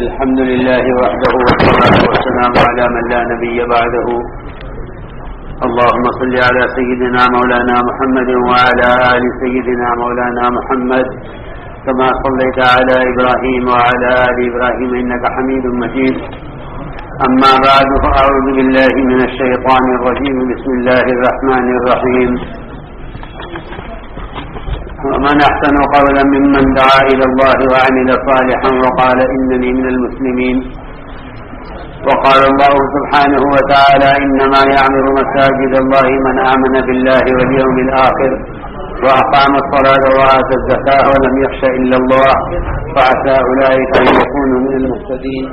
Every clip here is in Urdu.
الحمد لله وحده والصلاة والسلام على من لا نبي بعده. اللهم صل على سيدنا مولانا محمد وعلى آل سيدنا مولانا محمد كما صليت على إبراهيم وعلى آل إبراهيم إنك حميد مجيد. أما بعد فأعوذ بالله من الشيطان الرجيم. بسم الله الرحمن الرحيم. ومن أحسن قولا ممن دعا إلى الله وعمل صالحا وقال إنني من المسلمين. وقال الله سبحانه وتعالى إنما يعمر مساجد الله من آمن بالله واليوم الآخر وأقام الصلاة وآتى الزكاة ولم يخش إلا الله فعسى أولئك أن يكونوا من المهتدين.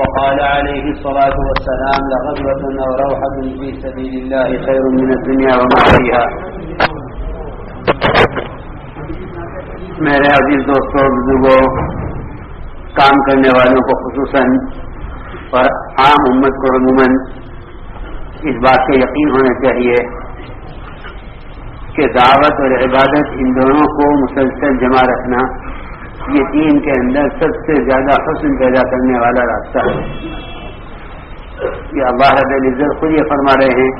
وقال عليه الصلاة والسلام لغدوة أو روحة في سبيل الله خير من الدنيا وما فيها. میرے عزیز دوستوں، بزرگوں، کام کرنے والوں کو خصوصاً اور عام امت کو عموماً اس بات کا یقین ہونا چاہیے کہ دعوت اور عبادت ان دونوں کو مسلسل جمع رکھنا یہ دین کے اندر سب سے زیادہ حسن پیدا کرنے والا راستہ ہے. یہ اللہ رب العزت خود یہ فرما رہے ہیں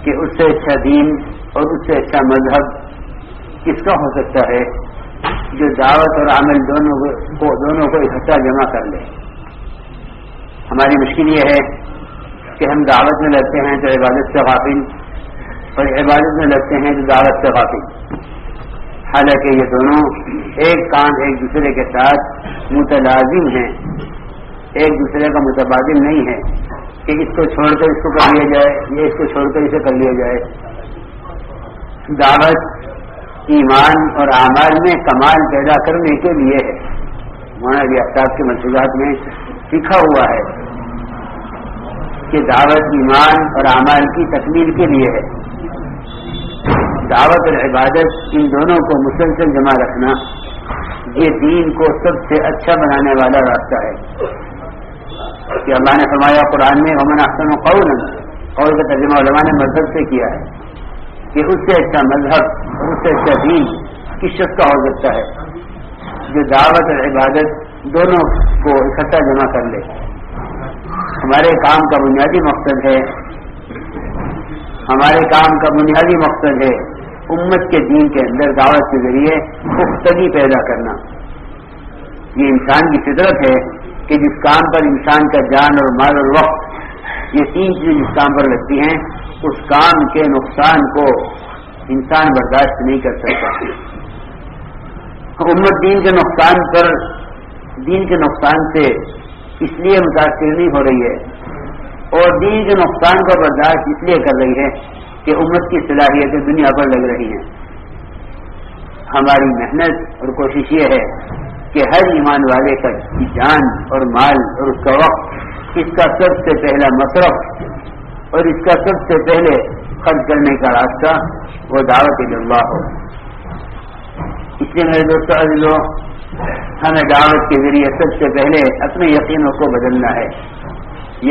کہ اس سے اچھا دین اور اس سے اچھا مذہب کس کا ہو سکتا ہے جو دعوت اور عمل دونوں کو اکٹھا جمع کر لے. ہماری مشکل یہ ہے کہ ہم دعوت میں لگتے ہیں تو عبادت سے غافل اور عبادت میں لگتے ہیں تو دعوت سے غافل. حالانکہ یہ دونوں ایک کام ایک دوسرے کے ساتھ متلازم ہیں، ایک دوسرے کا متبادل نہیں ہے کہ اس کو چھوڑ کر اس کو کر لیا جائے یا اس کو چھوڑ کر اسے کر لیا جائے. دعوت ایمان اور اعمال میں کمال پیدا کرنے کے لیے ہے. مولانا آفتاب کے منصوبات میں لکھا ہوا ہے کہ دعوت ایمان اور اعمال کی تکمیل کے لیے ہے. دعوت اور عبادت ان دونوں کو مسلسل جمع رکھنا یہ دین کو سب سے اچھا بنانے والا راستہ ہے. کہ اللہ نے فرمایا قرآن میں ومن احسن قولا، قول کا ترجمہ علماء نے مذہب سے کیا ہے کہ اس سے اچھا مذہب اور اس سے اچھا دین کس شخص کا ہو سکتا ہے جو دعوت اور عبادت دونوں کو اکٹھا جمع کر لے. ہمارے کام کا بنیادی مقصد ہے امت کے دین کے اندر دعوت کے ذریعے پختگی پیدا کرنا. یہ انسان کی فطرت ہے کہ جس کام پر انسان کا جان اور مال اور وقت یہ تین چیزیں جس کام پر لگتی ہیں اس کام کے نقصان کو انسان برداشت نہیں کر سکتا. امت دین کے نقصان سے اس لیے متاثر نہیں ہو رہی ہے اور دین کے نقصان کا برداشت اس لیے کر رہی ہے کہ امت کی صلاحیتیں دنیا پر لگ رہی ہیں. ہماری محنت اور کوشش یہ ہے کہ ہر ایمان والے کا جان اور مال اور اس کا وقت اس کا سب سے پہلا مصرف اور اس کا سب سے پہلے خرچ کرنے کا راستہ وہ دعوت اللہ ہو. اس لیے میرے دوستوں عزیزوں، ہمیں دعوت کے ذریعے سب سے پہلے اپنے یقینوں کو بدلنا ہے.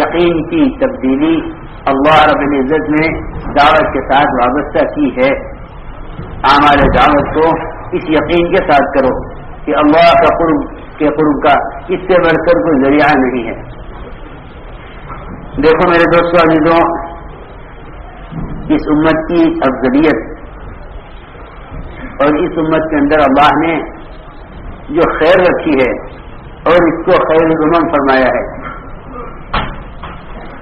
یقین کی تبدیلی اللہ رب العزت نے دعوت کے ساتھ وابستہ کی ہے. اعمال دعوت کو اس یقین کے ساتھ کرو کہ اللہ کا قرب کا اس سے بڑھ کر کوئی ذریعہ نہیں ہے. دیکھو میرے دوستوں عزیزوں، اس امت کی افضلیت اور اس امت کے اندر اللہ نے جو خیر رکھی ہے اور اس کو خیر الامم فرمایا ہے،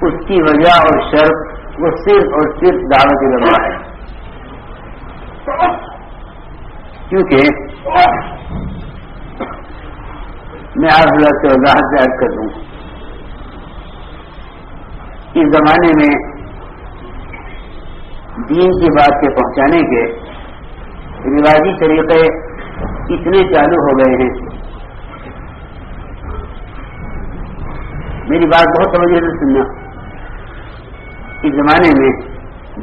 اس کی وجہ اور شرط وہ صرف اور صرف دعوت اللہ ہے. کیونکہ میں آپ حضرت سے وضاحت سے عرض کر دوں، اس زمانے میں دین کی بات کے پہنچانے کے رواجی طریقے اتنے چالو ہو گئے ہیں. میری بات بہت توجہ سے سننا. اس زمانے میں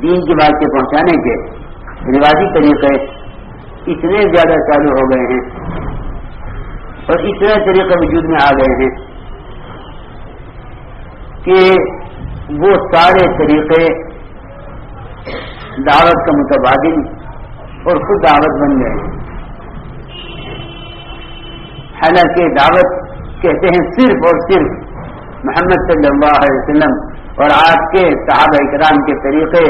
دین کی بات کے پہنچانے کے رواجی طریقے اتنے زیادہ چالو ہو گئے ہیں اور اتنے طریقے وجود میں آ گئے ہیں کہ وہ سارے طریقے دعوت کا متبادل اور خود دعوت بن گئے ہیں. حالانکہ دعوت کہتے ہیں صرف اور صرف محمد صلی اللہ علیہ وسلم اور آپ کے صحابہ کرام کے طریقے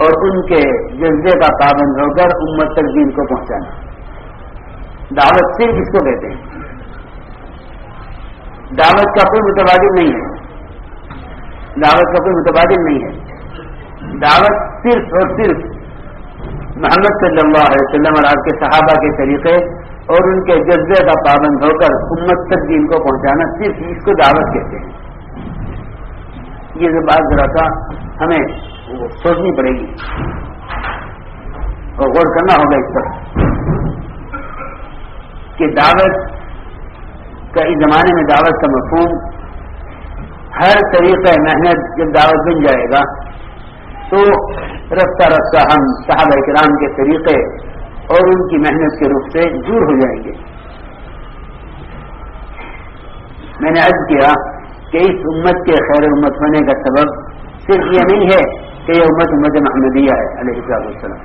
اور ان کے جذبے کا پابند ہو کر امت تک دین کو پہنچانا، دعوت صرف اس کو کہتے ہیں۔ دعوت کا کوئی متبادل نہیں ہے، دعوت کا کوئی متبادل نہیں ہے۔ دعوت صرف اور صرف محمد صلی اللہ علیہ وسلم اور آپ کے صحابہ کے طریقے اور ان کے جذبے کا پابند ہو کر امت تک دین کو پہنچانا، صرف اس کو دعوت کہتے ہیں۔ یہ جو بات ذرا سا ہمیں سوچنی پڑے گی اور غور کرنا ہوگا اس پر کہ دعوت کا اس زمانے میں دعوت کا مفہوم ہر طریقہ محنت جب دعوت بن جائے گا تو رفتہ رفتہ ہم صحابہ کرام کے طریقے اور ان کی محنت کے رخ سے دور ہو جائیں گے۔ میں نے عرض کیا کہ اس امت کے خیر امت ہونے کا سبب صرف یہ نہیں ہے کہ یہ امت محمدیہ ہے علیہ السلام،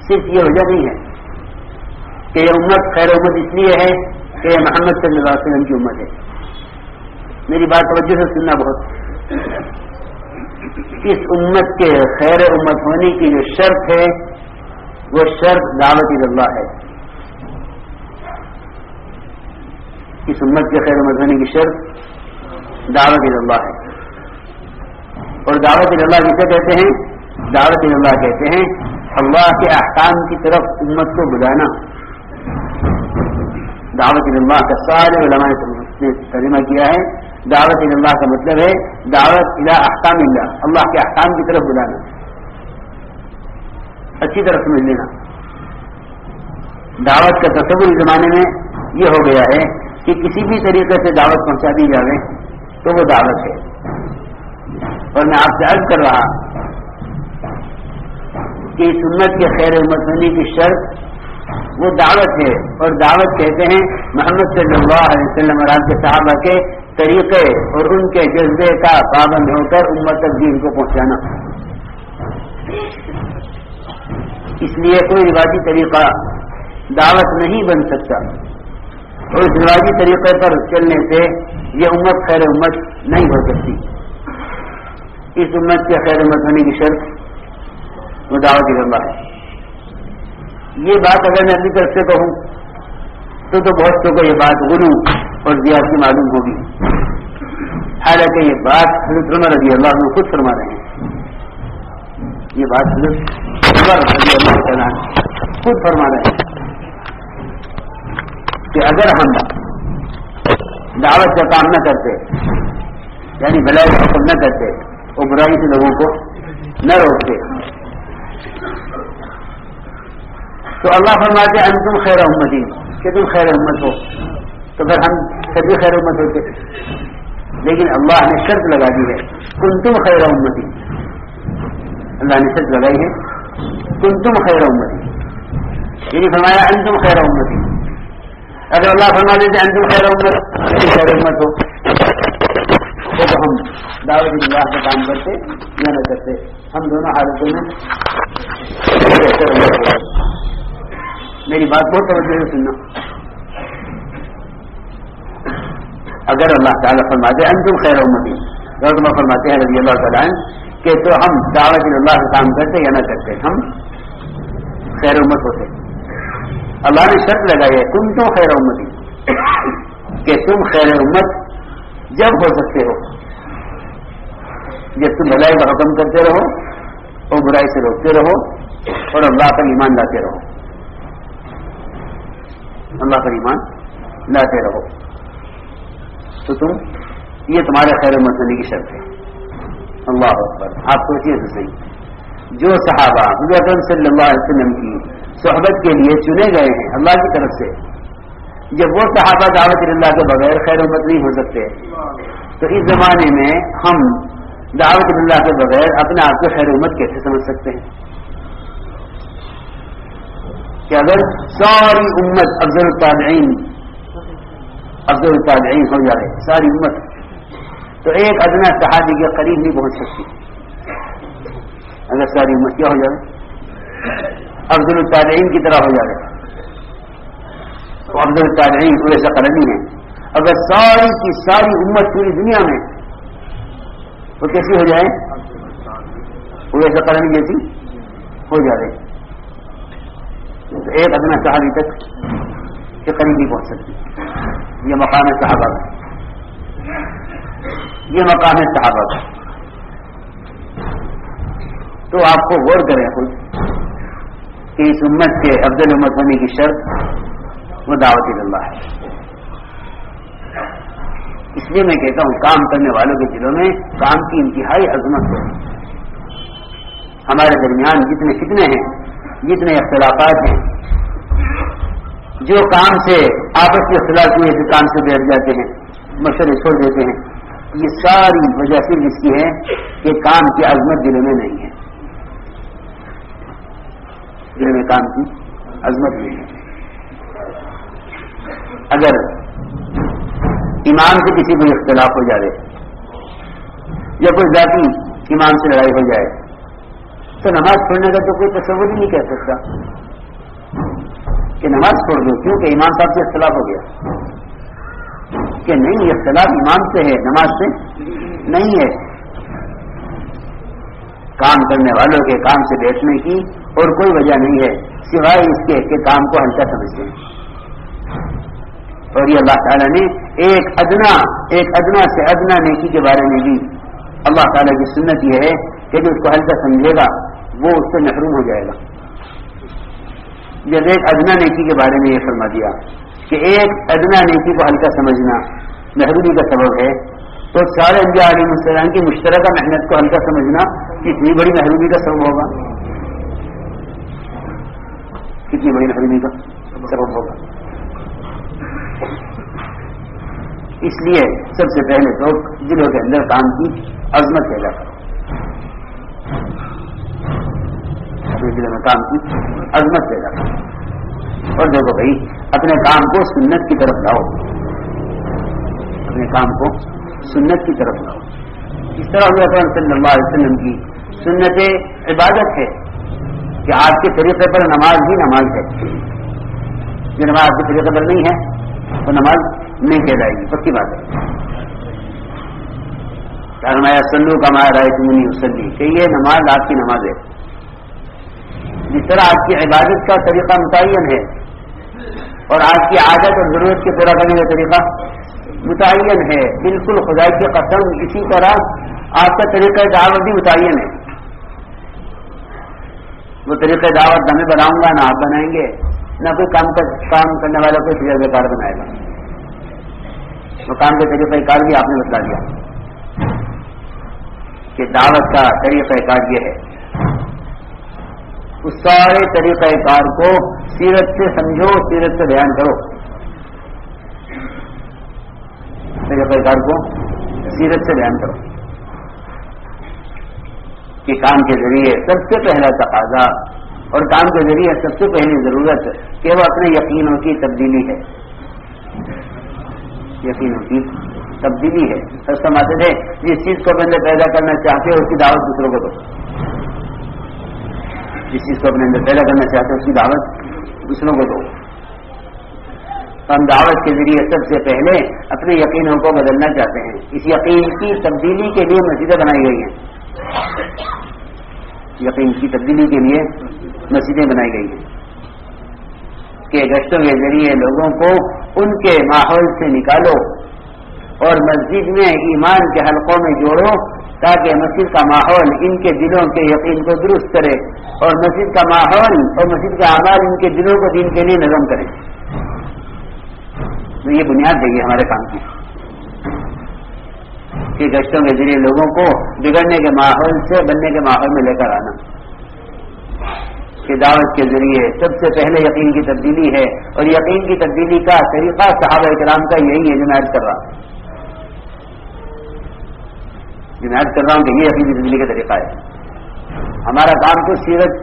صرف یہ وجہ نہیں ہے کہ یہ امت خیر امت اس لیے ہے کہ یہ محمد صلی اللہ علیہ وسلم کی امت ہے۔ میری بات توجہ سے سننا بہت، اس امت کے خیر امت ہونے کی جو شرط ہے وہ شرط دعوت اللہ ہے۔ اس امت کے خیر امت ہونے کی شرط دعوت اللہ ہے، اور دعوت اللہ جسے کہتے ہیں، دعوت اللہ کہتے ہیں اللہ کے احکام کی طرف امت کو بلانا۔ دعوت اللہ کا سارے علماء نے ترجمہ کیا ہے، دعوت اللہ کا مطلب ہے دعوت الی احکام اللہ، اللہ کے احکام کی طرف بلانا۔ اچھی طرح سمجھ لینا، دعوت کا تصور اس زمانے میں یہ ہو گیا ہے کہ کسی بھی طریقے سے دعوت پہنچا دی جائے تو وہ دعوت ہے۔ اور میں آپ سے عرض کر رہا کہ اس امت کے خیر امت ہونے کی شرط وہ دعوت ہے، اور دعوت کہتے ہیں محمد صلی اللہ علیہ وسلم اور آپ کے صحابہ کے طریقے اور ان کے جذبے کا پابند ہو کر امت تک دین کو پہنچانا۔ اس لیے کوئی روایتی طریقہ دعوت نہیں بن سکتا، اور اس روایتی طریقے پر چلنے سے یہ امت خیر امت نہیں ہو سکتی۔ اس امت کے خیر امت ہونے کی شرط وہ دعوت اللہ ہے۔ یہ بات اگر میں اپنی طرف سے کہوں تو بہت سے کو یہ بات غلو اور زیادتی معلوم ہوگی، حالانکہ یہ بات حضرت عمر رضی اللہ عنہ خود فرما رہے ہیں۔ یہ بات حضرت عمر رضی اللہ عنہ خود فرما رہے ہیں کہ اگر ہم دعوت کا کام نہ کرتے، یعنی بھلائی کا حکم نہ کرتے اور برائی سے لوگوں کو نہ روکتے، تو اللہ فرماتے انتم خیر امتی، کہ تم خیر امت ہو، تو پھر ہم سبھی خیر امت ہوتے۔ لیکن اللہ نے شرط لگا دی ہے کنتم خیر امتی، اللہ نے شرط لگائی ہے کنتم خیر امتی، یعنی فرمایا انتم خیر امتی۔ اگر اللہ فرما دیتے انتم خیر امت ہو تو ہم دعوت اللہ کا کام کرتے یا نہ کرتے، ہم دونوں حالتوں میں میری بات بہت توجہ سے سننا۔ اگر اللہ تعالیٰ فرماتے انتم خیر امتی، اگر تم فرماتے ہیں رضی اللہ تعالیٰ کہ تو ہم دعوت اللہ کا کام کرتے یا نہ کرتے ہم خیر امت ہوتے۔ اللہ نے شرط لگائی ہے کنتم خیر امتی، کہ تم خیر امت جب ہو سکتے ہو جب تم بھلائی کا حکم کرتے رہو اور برائی سے روکتے رہو اور اللہ پر ایمان لاتے رہو، اللہ پر ایمان لاتے رہو، تو تم یہ تمہارے خیر امت ہونے کی شرط ہے۔ اللہ اکبر، آپ سوچیے تو صحیح، جو صحابہ حضرت صلی اللہ علیہ وسلم کی صحبت کے لیے چنے گئے ہیں اللہ کی طرف سے، جب وہ صحابہ دعوت اللہ کے بغیر خیر امت نہیں ہو سکتے، تو اس زمانے میں ہم دعوت اللہ کے بغیر اپنے آپ کو خیر امت کیسے سمجھ سکتے ہیں؟ کہ اگر ساری امت افضل التابعین ہو جائے ساری امت، تو ایک ادنا صحابی کے قریب نہیں پہنچ سکتی۔ اگر ساری امت کیا ہو جائے افضل التابعین کی طرح ہو جائے، تو افضل التابعین ویسا قرنی ہے، اگر ساری کی ساری امت پوری دنیا میں وہ کیسی ہو جائے، وہ ایسا کرنے جیسی ہو جائے تو ایک ادنا صحابی تک کے قریب نہیں پہنچ سکتی. یہ مقام ہے صحابہ کا، یہ مقام ہے صحابہ کا. تو آپ کو غور کریں خود کہ اس امت کے افضل امت ہونے کی شرط وہ دعوت اللہ ہے. اس لیے میں کہتا ہوں کام کرنے والوں کے دلوں میں کام کی انتہائی عظمت ہے. ہمارے درمیان جتنے فتنے ہیں، جتنے اختلافات ہیں، جو کام سے آپس کے اختلاف ہوئے جو کام سے بیٹھ جاتے ہیں، مشورے چھوڑ دیتے ہیں، یہ ساری وجہ صرف اس کی ہے کہ کام کی عظمت دلوں میں نہیں ہے. دل میں کام کی عظمت نہیں ہے. اگر امام سے کسی کو اختلاف ہو جائے یا کوئی ذاتی امام سے لڑائی ہو جائے تو نماز چھوڑنے کا تو کوئی تصور ہی نہیں کہہ سکتا کہ نماز چھوڑ دو کیونکہ امام صاحب سے اختلاف ہو گیا. کہ نہیں، اختلاف امام سے ہے، نماز سے نہیں ہے. کام کرنے والوں کے کام سے بیٹھنے کی اور کوئی وجہ نہیں ہے سوائے اس کے کہ کام کو ہلکا سمجھتے ہیں. اور یہ اللہ تعالیٰ نے ایک ادنا سے ادنا نیکی کے بارے میں بھی اللہ تعالیٰ کی سنت یہ ہے کہ جو اس کو ہلکا سمجھے گا وہ اس سے محروم ہو جائے گا. جب ایک ادنا نیکی کے بارے میں یہ فرما دیا کہ ایک ادنا نیکی کو ہلکا سمجھنا محرومی کا سبب ہے، تو سارے انبیاء علیہ السلام کی مشترکہ محنت کو ہلکا سمجھنا کتنی بڑی محرومی کا سبب ہوگا، کتنی بڑی محرومی کا سبب ہوگا. اس لیے سب سے پہلے تو دلوں کے اندر کام کی عظمت پیدا کرو، اپنے دلوں میں کام کی عظمت پیدا کرو. اور دیکھو بھائی اپنے کام کو سنت کی طرف لاؤ، اپنے کام کو سنت کی طرف لاؤ. اس طرح حضرت اکرم صلی اللہ علیہ وسلم کی سنت عبادت ہے کہ آپ کے طریقے پر نماز ہی نماز ہے. جو نماز آپ کے طریقے پر نہیں ہے تو نماز نہیں کہلائے گی، پکی بات ہے. فرمایا صلو کما رأیتمونی اصلی، کہ یہ نماز آپ کی نماز ہے. جس طرح آپ کی عبادت کا طریقہ متعین ہے اور آپ کی عادت اور ضرورت کے پورا کرنے کا طریقہ متعین ہے، بالکل خدا کی قسم اسی طرح آپ کا طریقہ دعوت بھی متعین ہے. وہ طریقہ دعوت نہ میں بناؤں گا، نہ آپ بنائیں گے، نہ کوئی کام کرنے والا کوئی تجربہ کار بنائے گا. وہ کام کے طریقہ کار بھی آپ نے بتلا دیا کہ دعوت کا طریقہ کار یہ ہے. اس سارے طریقہ کار کو سیرت سے سمجھو، سیرت سے بیان کرو. طریقہ کار کو سیرت سے بیان کرو کہ کام کے ذریعے سب سے پہلا تقاضا اور کام کے ذریعے سب سے پہلی ضرورت کہ وہ اپنے یقینوں کی تبدیلی ہے. یقینوں کی تبدیلی ہے. سب سمجھتے تھے جس چیز کو بندے پیدا کرنا چاہتے ہیں اس کی دعوت دوسروں کو دو. جس چیز کو اپنے اندر پیدا کرنا چاہتے ہیں اس کی دعوت دوسروں کو دو. ہم دعوت کے ذریعے سب سے پہلے اپنے یقینوں کو بدلنا چاہتے ہیں. اس یقین کی تبدیلی کے لیے مسجدیں بنائی گئی ہیں. یقین کی تبدیلی کے لیے مسجدیں بنائی گئی ہیں کہ گشتوں کے ذریعے لوگوں کو ان کے ماحول سے نکالو اور مسجد میں ایمان کے حلقوں میں جوڑو تاکہ مسجد کا ماحول ان کے دلوں کے یقین کو درست کرے اور مسجد کا ماحول اور مسجد کا اعمال ان کے دلوں کو دین کے لیے نظم کرے. تو یہ بنیاد ہے ہمارے کام کی کہ گشتوں کے ذریعے لوگوں کو بگڑنے کے ماحول سے بننے کے ماحول میں لے کر آنا. کہ دعوت کے ذریعے سب سے پہلے یقین کی تبدیلی ہے اور یقین کی تبدیلی کا طریقہ صحابہ کرام کا یہی ہے جو میں عرض کر رہا ہوں. کہ یہ یقین کی تبدیلی کا طریقہ ہے. ہمارا کام تو سیرت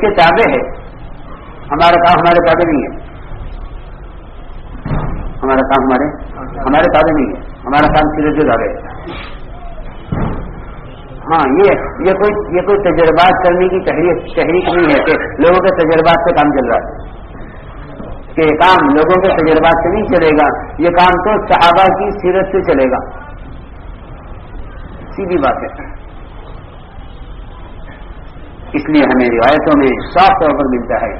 کے تابع ہے. ہمارا کام ہمارے تابع نہیں ہے. ہمارا کام ہمارے تابع نہیں ہے. ہمارا کام سیرت کے تابع ہے. ہاں یہ کوئی تجربات کرنے کی تحریک نہیں ہے کہ لوگوں کے تجربات سے کام چل رہا ہے. کہ یہ کام لوگوں کے تجربات سے نہیں چلے گا، یہ کام تو صحابہ کی سیرت سے چلے گا. سیدھی بات ہے. اس لیے ہمیں روایتوں میں صاف طور پر ملتا ہے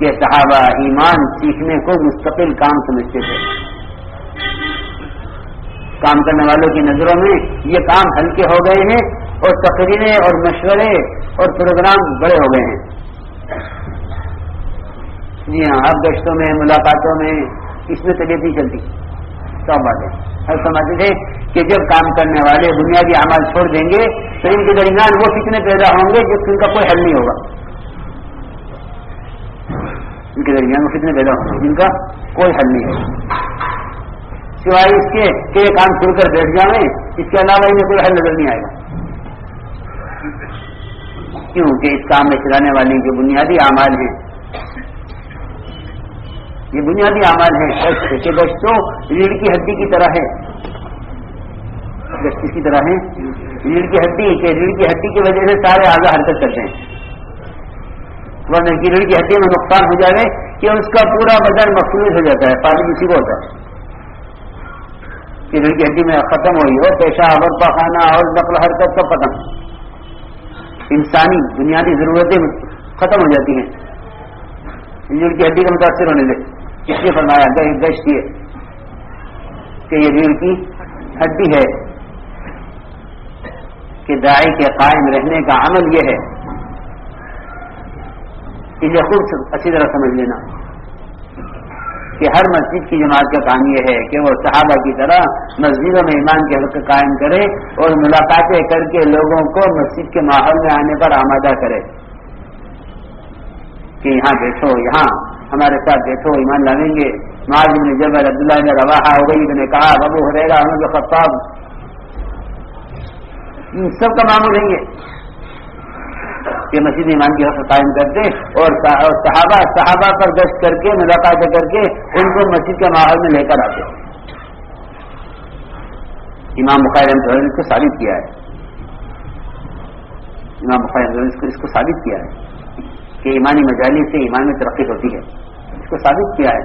کہ صحابہ ایمان سیکھنے کو مستقل کام سمجھتے تھے. کام کرنے والوں کی نظروں میں یہ کام ہلکے ہو گئے ہیں اور تقریریں اور مشورے اور پروگرام بڑے ہو گئے ہیں. جی ہاں، اب گشتوں میں ملاقاتوں میں اس میں طبیعت نہیں چلتی. سب باتیں ہر سمجھتے تھے کہ جب کام کرنے والے بنیادی اعمال چھوڑ دیں گے تو ان کے درمیان وہ فتنے پیدا ہوں گے جس کا کوئی حل نہیں ہوگا. ان کے درمیان وہ فتنے پیدا ہوں گے جن کا کوئی حل نہیں ہوگا، سوائے اس کے کہ یہ کام چھوڑ کر بیٹھ جائیں. اس کے علاوہ انہیں کوئی حل نظر نہیں آئے گا. کیونکہ اس کام میں چلانے والی جو بنیادی اعمال ہیں، یہ بنیادی اعمال ہیں کہ گشت تو ریڑھ کی ہڈی کی طرح ہے. گشت کی طرح ہے ریڑھ کی ہڈی، کہ ریڑھ کی ہڈی کی وجہ سے سارے اعضاء حرکت کرتے ہیں. ورنہ کی ریڑھ کی ہڈی میں نقصان ہو جائے کہ اس کا پورا بدن مفلوج ہو جاتا ہے. پانی اسی کو ہوتا ہے کہ ریڑھ کی ہڈی میں ختم ہوئی ہو، پیشاب اور پخانہ اور نقل حرکت سب ختم، انسانی بنیادی ضرورتیں ختم ہو جاتی ہیں ریڑھ کی ہڈی کا متاثر ہونے سے. اس لیے فرمایا گشت یہ کہ یہ ریڑھ کی ہڈی ہے کہ داعی کے قائم رہنے کا عمل یہ ہے. اسے خود اچھی طرح سمجھ لینا کہ ہر مسجد کی جماعت کا کام یہ ہے کہ وہ صحابہ کی طرح مسجدوں میں ایمان کے حق قائم کرے اور ملاقاتیں کر کے لوگوں کو مسجد کے ماحول میں آنے پر آمادہ کرے کہ یہاں بیٹھو، یہاں ہمارے ساتھ بیٹھو، ایمان لائیں گے. معاذ بن جبل، عبداللہ بن رواحہ، ابی بن کعب، ابو ہریرہ، عمر بن خطاب، ان سب کا معمول ہے یہ مسجد ایمان کی حق قائم کرتے اور صحابہ پر گشت کر کے ملاقاتیں کر کے ان کو مسجد کے ماحول میں لے کر آتے. امام بخاری رحمۃ اللہ نے اس کو ثابت کیا ہے. امام بخاری رحمۃ اللہ نے اس کو ثابت کیا ہے کہ ایمانی مجالس سے ایمان میں ترقی ہوتی ہے. اس کو ثابت کیا ہے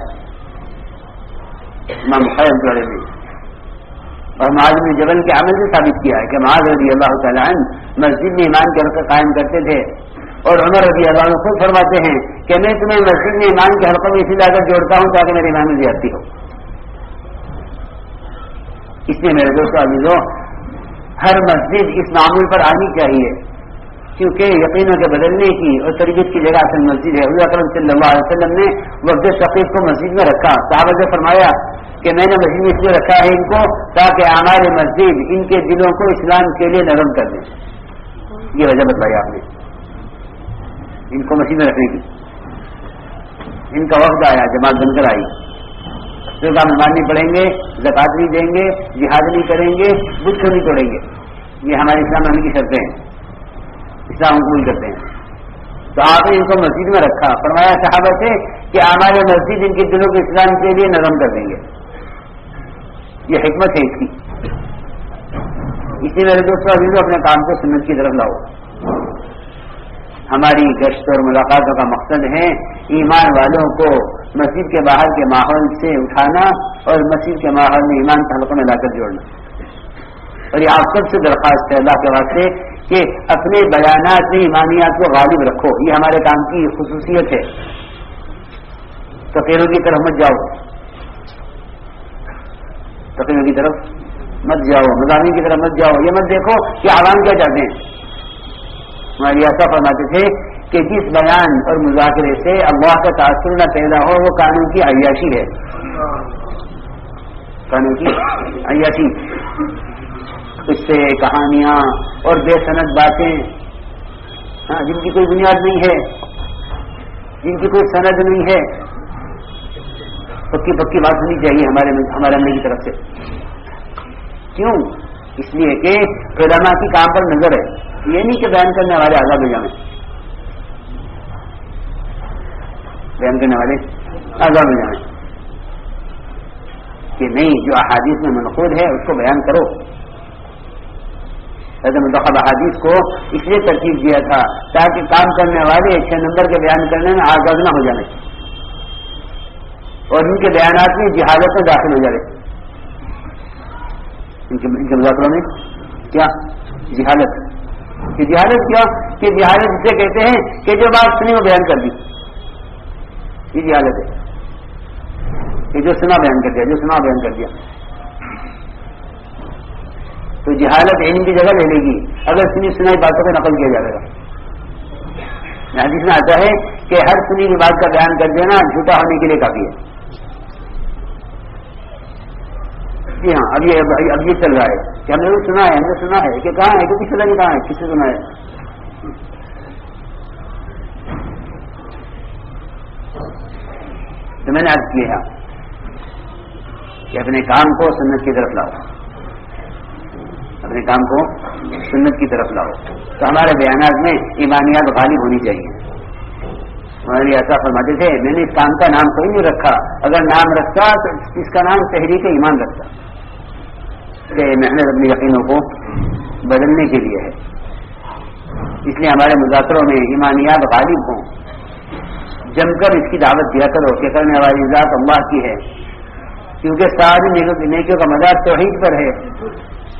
امام بخاری رحمۃ اللہ نے، اور معاذ بن جبل کے عمل سے ثابت کیا ہے کہ معاذ رضی اللہ تعالیٰ عنہ مسجد میں ایمان کے حلقے قائم کرتے تھے. اور عمر رضی اللہ عنہ خود فرماتے ہیں کہ میں تمہیں مسجد میں ایمان کے حلقوں میں اسی لا کر جوڑتا ہوں تاکہ میرے ایمان میں زیادتی ہو. اس لیے میرے دوستوں عزیزوں، ہر مسجد اس معمول پر آنی چاہیے کیونکہ یقینوں کے بدلنے کی اور تربیت کی جگہ اصل مسجد ہے. حضور اکرم صلی اللہ علیہ وسلم نے وفد ثقیف کو مسجد میں رکھا. صحابہ سے فرمایا کہ میں نے مسجد میں اس لیے رکھا ہے ان کو تاکہ ہمارے مسجد ان کے دلوں کو اسلام کے لیے نرم کر دیں. یہ وجہ بتائی آپ نے ان کو مسجد میں رکھنے کی. ان کا وفد آیا، جماعت بن کر آئی، کا نماز نہیں پڑھیں گے، زکات نہیں دیں گے، جہاد نہیں کریں گے، بت کو نہیں توڑیں گے. یہ ہمارے اسلام آنے کی شرطیں ہیں، اسلام قبول کرتے ہیں. تو آپ نے ان کو مسجد میں رکھا. فرمایا صحابہ سے کہ ہمارے مسجد ان کے دلوں کو اسلام کے لیے نرم کر دیں گے. یہ حکمت ہے اس کی. اسی میرے دوستوں عزیزوں اپنے کام کو سنت کی طرف لاؤ. ہماری گشت اور ملاقاتوں کا مقصد ہے ایمان والوں کو مسجد کے باہر کے ماحول سے اٹھانا اور مسجد کے ماحول میں ایمان کے حلقوں میں لا کر جوڑنا. اور یہ آپ سب سے درخواست ہے اللہ کے واسطے کہ اپنے بیانات میں ایمانیات کو غالب رکھو. یہ ہمارے کام کی خصوصیت ہے. تقریروں کی طرف مت جاؤ، تقریروں کی طرف مت جاؤ، مضامین کی طرف مت جاؤ. یہ مت دیکھو کہ عوام کیا چاہتے ہیں. ہماری ایسا فرماتے تھے کہ جس بیان اور مذاکرے سے اللہ کا تاثر نہ پیدا ہو وہ قانون کی عیاشی ہے. قانون کی عیاشی، اس سے کہانیاں اور بے سند باتیں جن کی کوئی بنیاد نہیں ہے، جن کی کوئی سند نہیں ہے. پکی پکی بات ہونی چاہیے ہمارے اندر کی طرف سے. کیوں؟ اس لیے کہ علماء کی کام پر نظر ہے. یہ نہیں کہ بیان کرنے والے آزاد ہو جائیں، بیان کرنے والے آزاد ہو جائیں کہ نہیں، جو احادیث میں منقول ہے اس کو بیان کرو. منتخب احادیث کو اس لیے ترتیب دیا تھا تاکہ کام کرنے والے 6 نمبر کے بیان کرنے میں آزاد نہ ہو جائیں. اور ان کے بیانات میں جہالت میں داخل ہو جائے. ان کے مذاکروں میں کیا جہالت. کہ جہالت کیا کہ جہالت اسے کہتے ہیں کہ جو بات سنی وہ بیان کر دی. یہ جہالت ہے کہ جو سنا بیان کر دیا, جو سنا بیان کر دیا. تو جہالت علم کی جگہ لے لے گی اگر سنی سنائی باتوں کو نقل کیا جائے گا. حدیث میں آتا ہے کہ ہر سنی کی بات کا بیان کر دینا جھوٹا ہونے کے لیے کافی ہے. جی ہاں, اب یہ چل رہا ہے کہ ہم نے سنا ہے, ہم نے سنا ہے کہ کہاں ہے, کہ کسی نے کہاں ہے, کس سے سنا ہے. تو میں نے عرض کیا کہ اپنے کام کو سنت کی طرف لاؤ, اپنے کام کو سنت کی طرف لاؤ. تو ہمارے بیانات میں ایمانیات غالب ہونی چاہیے. ہمارے ایسا فرماتے تھے میں نے اس کام کا نام کوئی نہیں رکھا, اگر نام رکھتا تو اس کا نام تحریک ایمان رکھتا. کہ محنت اپنے یقینوں کو بدلنے کے لیے ہے. اس لیے ہمارے مذاکروں میں ایمانیات غالب ہوں. جم کر اس کی دعوت دیا کرو کہ کرنے والی ذات اللہ کی ہے, کیونکہ ساری نیکیوں کا مدار توحید پر ہے,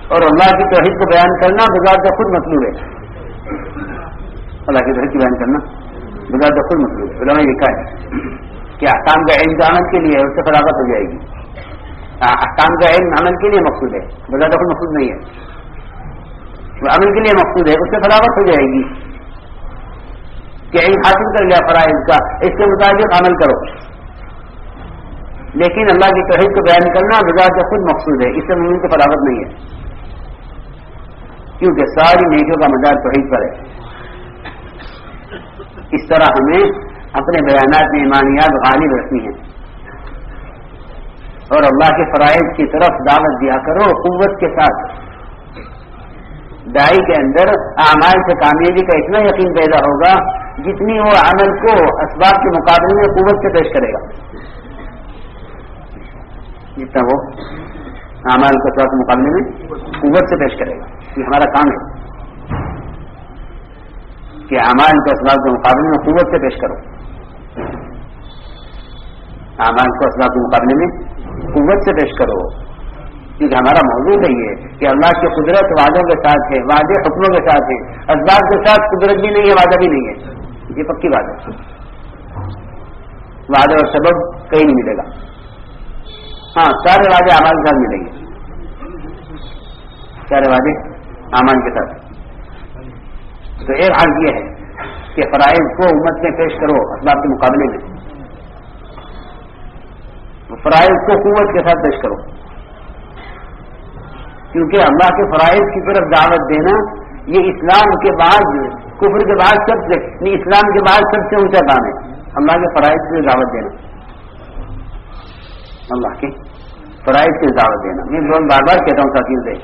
اور اللہ کی توحید کو بیان کرنا بذات خود مطلوب ہے. اللہ کی توحید کو بیان کرنا بذات خود مطلوب ہے. علماء نے لکھا ہے کہ احکام کا علم عمل کے لیے ہے, اس سے فراغت ہو جائے گی. احکام کا علم عمل کے لیے مقصود ہے, بذات خود مقصود نہیں ہے. عمل کے لیے مقصود ہے, اس سے فراغت ہو جائے گی کہ علم حاصل کر لیا فرائض کا, اس کے مطابق عمل کرو. لیکن اللہ کی توحید کو بیان کرنا بذات خود مقصود ہے, اس سے مومن کو فراغت نہیں ہے, کیونکہ ساری نیکیوں کا مدار توحید پر ہے. اس طرح ہمیں اپنے بیانات میں ایمانیات غالب رکھنی ہے, اور اللہ کے فرائض کی طرف دعوت دیا کرو قوت کے ساتھ. دائی کے اندر اعمال سے کامیابی کا اتنا یقین پیدا ہوگا جتنی وہ عمل کو اسباب کے مقابلے میں قوت سے پیش کرے گا, جتنا وہ اعمال کو اسباب کے مقابلے میں قوت سے پیش کرے گا. یہ ہمارا کام ہے کہ اعمال کو اسباب کے مقابلے میں قوت سے پیش کرو. اعمال کو اسباب کے مقابلے میں قوت سے پیش کرو, کیونکہ ہمارا موضوع ہے یہ کہ اللہ کی قدرت وعدوں کے ساتھ ہے, وعدے حکموں کے ساتھ ہے, اسباب کے ساتھ قدرت بھی نہیں ہے, وعدہ بھی نہیں ہے. یہ پکی بات ہے. وعدے اور سبب کہیں نہیں ملے گا. ہاں, سارے وعدے اعمال کے ساتھ ملیں گے, سارے وعدے اعمال کے ساتھ. تو ایک حال یہ ہے کہ فرائض کو امت میں پیش کرو اسباب کے مقابلے میں, فرائض کو قوت کے ساتھ پیش کرو, کیونکہ اللہ کے فرائض کی طرف دعوت دینا یہ اسلام کے بعد, کفر کے بعد سب سے, اسلام کے بعد سب سے اونچا کام ہے. اللہ کے فرائض کی دعوت دینا, اللہ کے فرائض کی دعوت دینا. میں بار بار کہتا ہوں ساتھیوں سے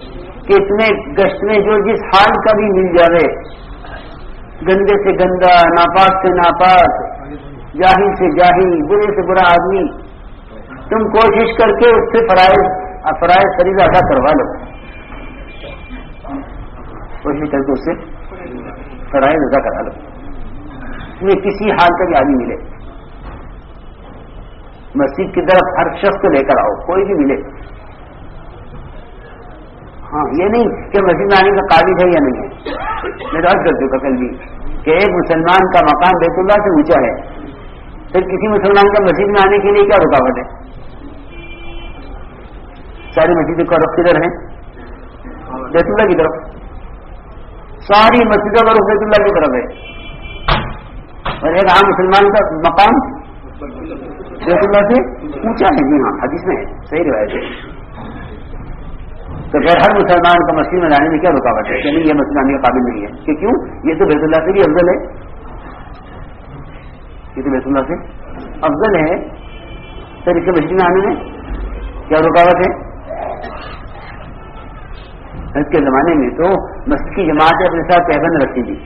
کہ اتنے گشت میں جو جس حال کا بھی مل جائے, گندے سے گندا, ناپاک سے ناپاک, جاہل سے جاہل, برے سے برا آدمی, تم کوشش کر کے اس سے فرائض فریضہ ادا کروا لو. کوشش کر کے اس سے فرائض ادا کروا لو. تمہیں کسی حال کا بھی آدمی ملے, مسجد کی طرف ہر شخص کو لے کر آؤ, کوئی بھی ملے. ہاں, یہ نہیں کہ مسجد میں آنے کا قابل ہے یا نہیں ہے. میں تو عرض کر چکا کل بھی کہ ایک مسلمان کا مقام بیت اللہ سے اونچا ہے, پھر کسی مسلمان کا مسجد میں آنے کے لیے کیا رکاوٹ ہے؟ ساری مسجدوں کا رخ کدھر ہے؟ بیت اللہ کی طرف. ساری مسجدوں کا رخ بیت اللہ کی طرف ہے, اور ایک عام مسلمان کا مقام بیت اللہ سے اونچا ہے. جی ہاں, حدیث میں ہے, صحیح روایت ہے. تو پھر ہر مسلمان کا مسجد میں جانے میں کیا رکاوٹ ہے کہ نہیں یہ مسجد آنے کے قابل نہیں ہے؟ کہ کیوں؟ یہ تو بیت اللہ سے بھی افضل ہے, یہ تو بیت اللہ سے افضل ہے, پھر اس کے مسجد میں آنے میں کیا رکاوٹ ہے؟ اس کے زمانے میں تو مسجد کی جماعتیں اپنے ساتھ پابند رکھتی تھی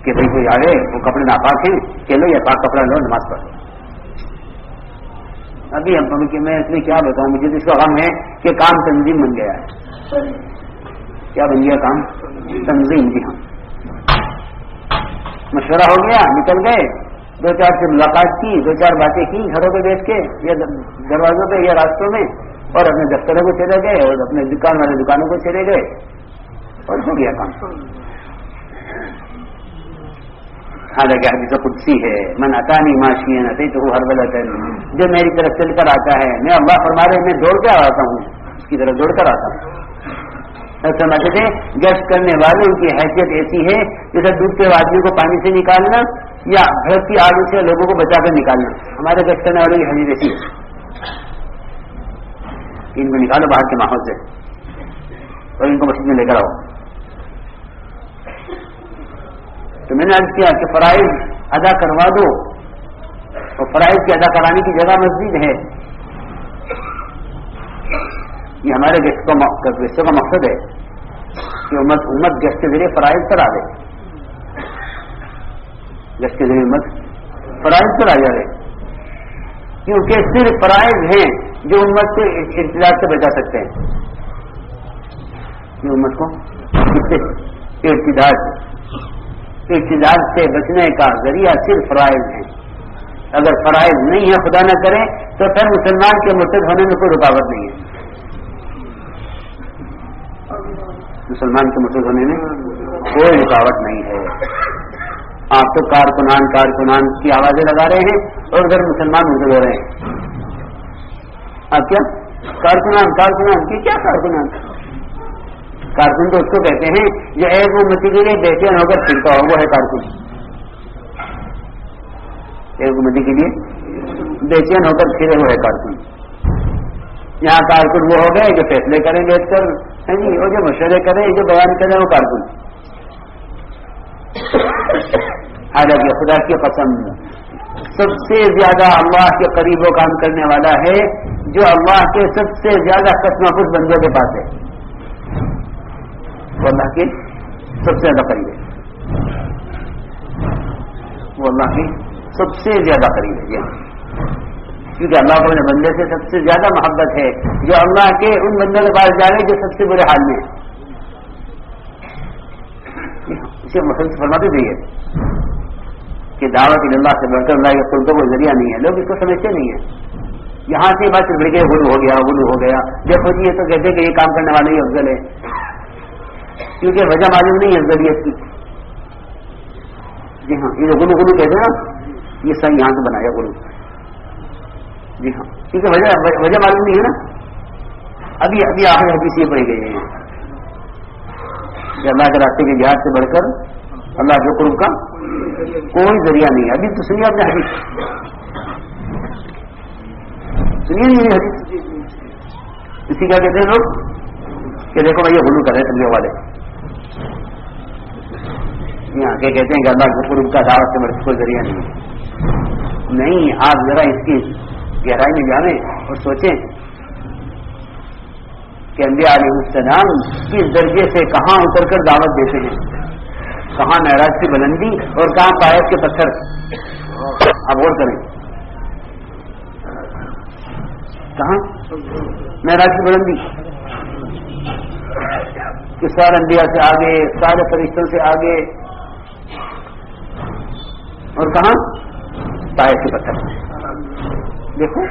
کہ بھائی کوئی آئے وہ کپڑے ناپاک ہیں کہ لو یا پاک کپڑا لو, نماز پڑھو. ابھی میں اس میں کیا بتاؤں, مجھے اس کا غم ہے کہ کام تنظیم بن گیا ہے. کیا بن گیا کام؟ تنظیم. جی ہاں, مشورہ ہو گیا, نکل گئے, دو چار سے ملاقات کی، دو چار باتیں کی گھروں پہ بیٹھ کے یا دروازوں پہ یا راستوں میں، اور اپنے دفتروں کو چلے گئے اور اپنے دکان والے دکانوں کو چلے گئے اور ہو گیا کام. حالانکہ حدیث قدسی ہے، من اتانی ماشیا اتیتہ ہرولۃ، جو میری طرف چل کر آتا ہے، میں اللہ فرما رہے میں دوڑ کر آتا ہوں، اس کی طرف دوڑ کر آتا ہوں. سمجھتے تھے گشت کرنے والوں کی حیثیت ایسی ہے جیسے ڈوبتے ہوئے آدمی کو پانی سے نکالنا یا بھڑکتی آگ سے لوگوں کو بچا کر نکالنا. ہمارے گشت کرنے والوں کی حیثیت ایسی ہے، ان کو نکالو باہر کے ماحول سے اور ان کو مسجد میں لے کر آؤ. تو میں نے عرض کیا کہ فرائض ادا کروا دو، اور فرائض کی ادا کرانے کی جگہ مسجد ہے. یہ ہمارے گشتوں کا مقصد ہے کہ امت گشت کے ذریعے فرائض پر آ گئے، گشت کے ذریعے امت فرائض پر آ جائے، کیونکہ صرف فرائض ہیں جو امت کو ارتداد سے بچا سکتے ہیں. یہ امت کو ارتداد سے بچنے کا ذریعہ صرف فرائض ہیں. اگر فرائض نہیں ہے خدا نہ کرے تو پھر مسلمان کے مرتد ہونے میں کوئی رکاوٹ نہیں ہے. مسلمان کے مرتد ہونے میں کوئی رکاوٹ نہیں ہے. آپ تو کارکنان کی آوازیں لگا رہے ہیں اور ادھر مسلمان مرتد ہو رہے ہیں. آپ کیا کارکنان کی کیا کارکنان تو اس کو کہتے ہیں جو ایک امتی کے لیے بے چین ہو کر پھرتا ہو، وہ ہے کارکن. ایک امتی کے لیے بے چین ہو کر پھرے وہ ہے کارکن. یہاں کارکن وہ ہو گئے جو فیصلے کریں بیٹھ کر، جی، اور جو مشورے کریں، جو بیان کریں، وہ کارکن. حالانکہ خدا کی قسم سب سے زیادہ اللہ کے قریب وہ کام کرنے والا ہے جو اللہ کے سب سے زیادہ خط محفوظ بندوں کے پاس ہے. وہ اللہ کے سب سے زیادہ قریب ہے، وہ اللہ کی سب سے زیادہ قریب ہے. کیونکہ اللہ کو اپنے بندے سے سب سے زیادہ محبت ہے جو اللہ کے ان بندوں کے پاس جا رہے جو سب سے برے حال میں ہے. اسے مسلم فرماتے تھے کہ دعوت اللہ سے بڑھ کر اللہ کے قرب کو ذریعہ نہیں ہے. لوگ اس کو سمجھتے نہیں ہیں. یہاں سے بات بڑھ گئے، غلو ہو گیا. دیکھو جی، یہ تو کہتے ہیں کہ یہ کام کرنے والا ہی افضل ہے، کیونکہ وجہ معلوم نہیں ہے افضلیت کی. جی ہاں، یہ غلو کہتے ہیں نا، یہ صحیح یہاں سے بنایا غلو. جی ہاں، کیونکہ وجہ معلوم نہیں ہے نا. ابھی آخر حدیث یہ پڑھی گئی ہے کہ اللہ کے راستے کے جہاد سے بڑھ کر اللہ کے قرب کا کوئی ذریعہ نہیں ہے. ابھی تو سنیے اپنے حدیث، سنیے نہیں حدیث. اسی کیا کہتے ہیں لوگ کہ دیکھو بھائی یہ غلو کر رہے ہیں تبلیغ والے. یہاں کے کہتے ہیں کہ اللہ کے قرب کا دعوت سے بڑھ کر کوئی ذریعہ نہیں ہے. نہیں، آپ ذرا اس کی گہرائی میں جانیں اور سوچیں کہ انبیاء علیہ السلام کس درجے سے کہاں اتر کر دعوت دیتے ہیں، کہاں معراج کی بلندی اور کہاں پائے کے پتھر. آپ غور کریں، کہاں معراج کی بلندی کہ سارے انبیاء سے آگے، سارے فرشتوں سے آگے، اور کہاں پائے کے پتھر. دیکھو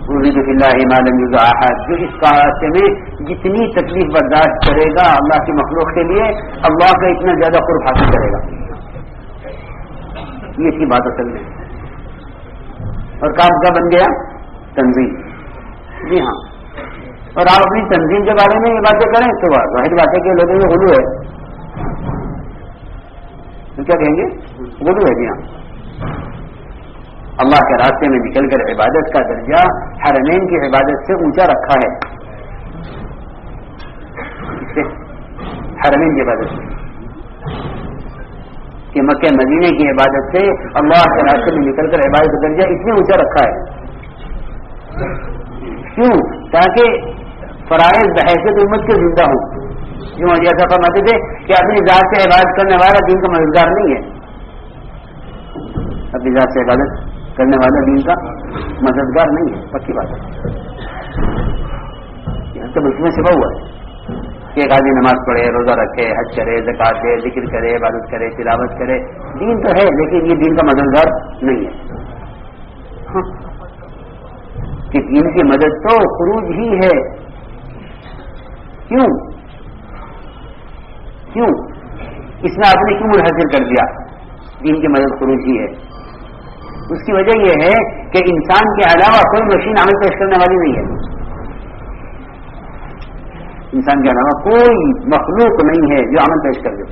اريد في الله ما لم يرد احد، جو اس راستے میں جتنی تکلیف برداشت کرے گا اللہ کی مخلوق کے لیے، اللہ کا اتنا زیادہ قرب حاصل کرے گا. یہ اس کی بات اصل میں. اور کام کا بن گیا تنظیم. جی ہاں، اور آپ اپنی تنظیم کے بارے میں یہ باتیں کریں تو واحد بات ہے کہ لوگوں میں غلو ہے. تو کیا کہیں گے؟ غلو ہے. جی ہاں، اللہ کے راستے میں نکل کر عبادت کا درجہ حرمین کی عبادت سے اونچا رکھا ہے. حرمین کی عبادت سے کہ مکہ مدینے کی عبادت سے اللہ کے راستے میں نکل کر عبادت کا درجہ اتنے اونچا رکھا ہے. کیوں؟ تاکہ فرائض بحیثیت امت کے زندہ ہوں. جو جیسا فرماتے تھے کہ اپنی ذات سے عبادت کرنے والا دین کا مددگار نہیں ہے. اپنی ذات سے عبادت کرنے والا دین کا مددگار نہیں ہے. پکی بات ہے، یہاں تو اس میں چھپا ہوا ہے. کہ ایک آدمی نماز پڑھے، روزہ رکھے، حج کرے، زکات دے، ذکر کرے، عبادت کرے، تلاوت کرے، دین تو ہے لیکن یہ دین کا مددگار نہیں ہے. کہ دین کی مدد تو خروج ہی ہے. کیوں اس میں آپ نے کیوں منحصر کر دیا دین کی مدد خروج ہی ہے؟ اس کی وجہ یہ ہے کہ انسان کے علاوہ کوئی مشین عمل پیش کرنے والی نہیں ہے. انسان کے علاوہ کوئی مخلوق نہیں ہے جو عمل پیش کر دے.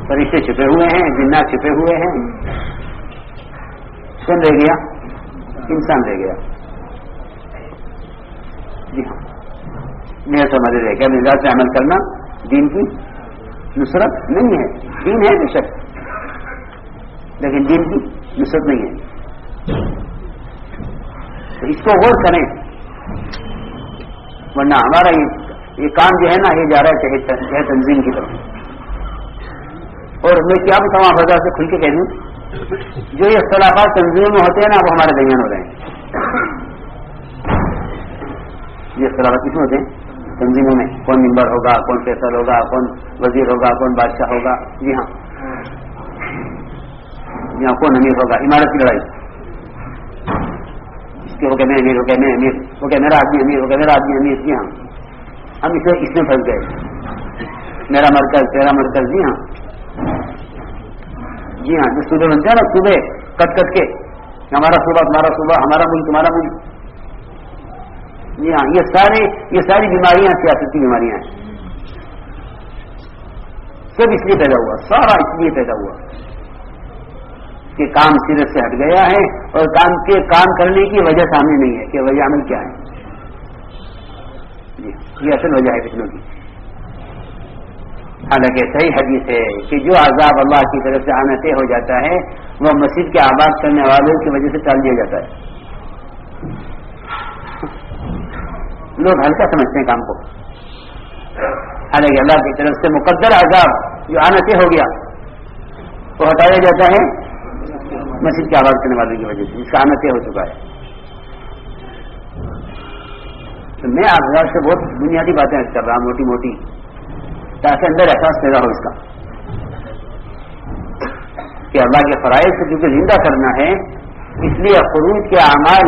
فرشتے چھپے ہوئے ہیں، جنات چھپے ہوئے ہیں. کون رہ گیا؟ انسان رہ گیا. جی ہاں، میرے سمجھ رہ گیا مزاج سے عمل کرنا دین کی نصرت نہیں ہے. دین ہے بے شک لیکن دین کی نصرت نہیں ہے. تو اس کو غور کریں، ورنہ ہمارا یہ کام جو ہے نا یہ جا رہا ہے تنظیم کی طرف. اور میں کیا بتاؤں آپ وجہ سے کھل کے کہہ دوں، جو یہ اختلافات تنظیموں میں ہوتے ہیں نا وہ ہمارے درمیان ہو رہے ہیں. یہ اختلافات کس میں ہوتے ہیں؟ تنظیموں میں. کون ممبر ہوگا، کون فیصل ہوگا، کون وزیر ہوگا، کون بادشاہ ہوگا. جی ہاں، یہاں کون امیر ہوگا. عمارت کی لڑائی، وہ کہ میں امیر، وہ کہ میں امیر، وہ کہ میرا آدمی امیر، وہ کہ میرا آدمی امیر. جی ہاں، ہم اس میں پھنس گئے. میرا مرکز، تیرا مرکز. جی ہاں جی ہاں، جو صوبے بنتے ہیں نا، صوبے کٹ کے، ہمارا صوبہ تمہارا صوبہ، ہمارا ملک تمہارا ملک. جی ہاں، یہ ساری بیماریاں سیاسی بیماریاں ہیں. سب اس لیے پیدا ہوا، سارا اس لیے پیدا ہوا کہ کام سیرت سے ہٹ گیا ہے اور کام کرنے کی وجہ سامنے نہیں ہے کہ وجہ عمل کیا ہے. جی یہ اصل وجہ ہے فتنوں کی. حالانکہ صحیح حدیث ہے کہ جو عذاب اللہ کی طرف سے آنا طے ہو جاتا ہے وہ مسجد کے آباد کرنے والوں کی وجہ سے ٹال دیا جاتا ہے. لوگ ہلکا سمجھتے ہیں کام کو، حالانکہ اللہ کی طرف سے مقدر عذاب جو آنا طے ہو گیا وہ ہٹایا جاتا ہے مسجد کے آباد کرنے والوں کی وجہ سے، جس کا آنا طے ہو چکا ہے. تو میں آپ سے بہت بنیادی باتیں کر رہا ہوں، موٹی موٹی، تاکہ اندر احساس پیدا ہو اس کا کہ اللہ کے فرائض سے کیونکہ زندہ کرنا ہے، اس لیے خروج کے اعمال